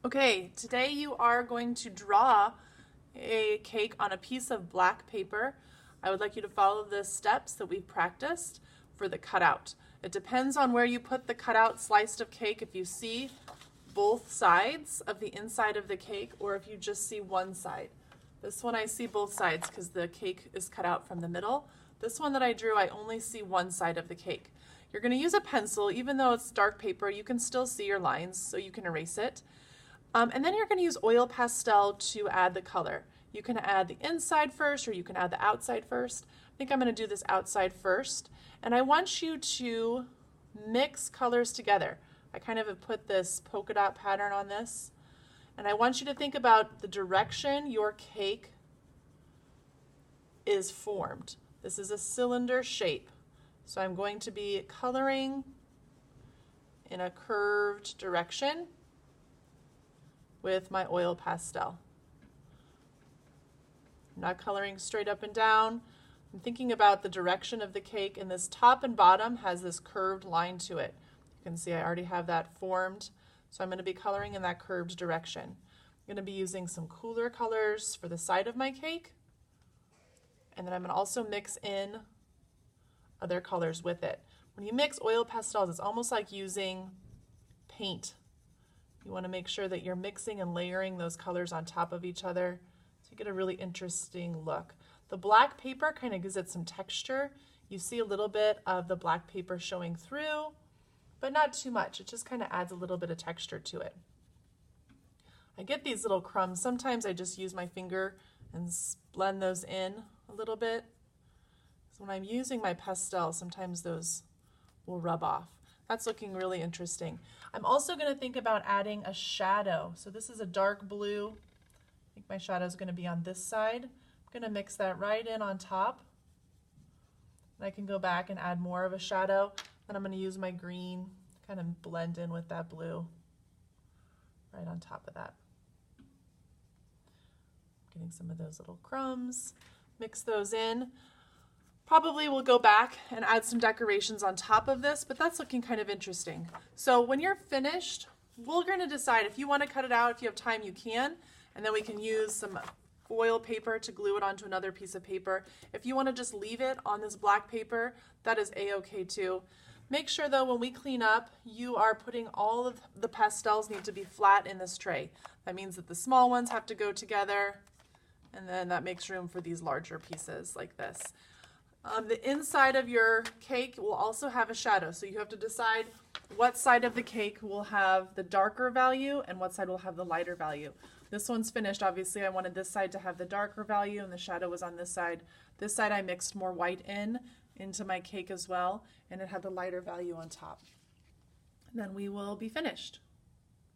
Okay, today you are going to draw a cake on a piece of black paper. I would like you to follow the steps that we've practiced for the cutout. It depends on where you put the cutout sliced of cake, if you see both sides of the inside of the cake or if you just see one side. This one I see both sides because the cake is cut out from the middle. This one that I drew, I only see one side of the cake. You're going to use a pencil. Even though it's dark paper, you can still see your lines, so you can erase it. And then you're going to use oil pastel to add the color. You can add the inside first or you can add the outside first. I think I'm going to do this outside first. And I want you to mix colors together. I kind of have put this polka dot pattern on this. And I want you to think about the direction your cake is formed. This is a cylinder shape. So I'm going to be coloring in a curved direction with my oil pastel. I'm not coloring straight up and down. I'm thinking about the direction of the cake, and this top and bottom has this curved line to it. You can see I already have that formed, so I'm going to be coloring in that curved direction. I'm going to be using some cooler colors for the side of my cake, and then I'm going to also mix in other colors with it. When you mix oil pastels, it's almost like using paint. You want to make sure that you're mixing and layering those colors on top of each other so you get a really interesting look. The black paper kind of gives it some texture. You see a little bit of the black paper showing through, but not too much. It just kind of adds a little bit of texture to it. I get these little crumbs. Sometimes I just use my finger and blend those in a little bit. So when I'm using my pastel, sometimes those will rub off. That's looking really interesting. I'm also going to think about adding a shadow. So this is a dark blue. I think my shadow is going to be on this side. I'm going to mix that right in on top. And I can go back and add more of a shadow. Then I'm going to use my green, kind of blend in with that blue right on top of that. Getting some of those little crumbs. Mix those in. Probably we'll go back and add some decorations on top of this, but that's looking kind of interesting. So when you're finished, we're going to decide if you want to cut it out. If you have time, you can, and then we can use some foil paper to glue it onto another piece of paper. If you want to just leave it on this black paper, that is a-okay too. Make sure though when we clean up, you are putting all of the pastels need to be flat in this tray. That means that the small ones have to go together, and then that makes room for these larger pieces like this. The inside of your cake will also have a shadow, so you have to decide what side of the cake will have the darker value and what side will have the lighter value. This one's finished. Obviously, I wanted this side to have the darker value and the shadow was on this side. This side I mixed more white into my cake as well, and it had the lighter value on top. And then we will be finished.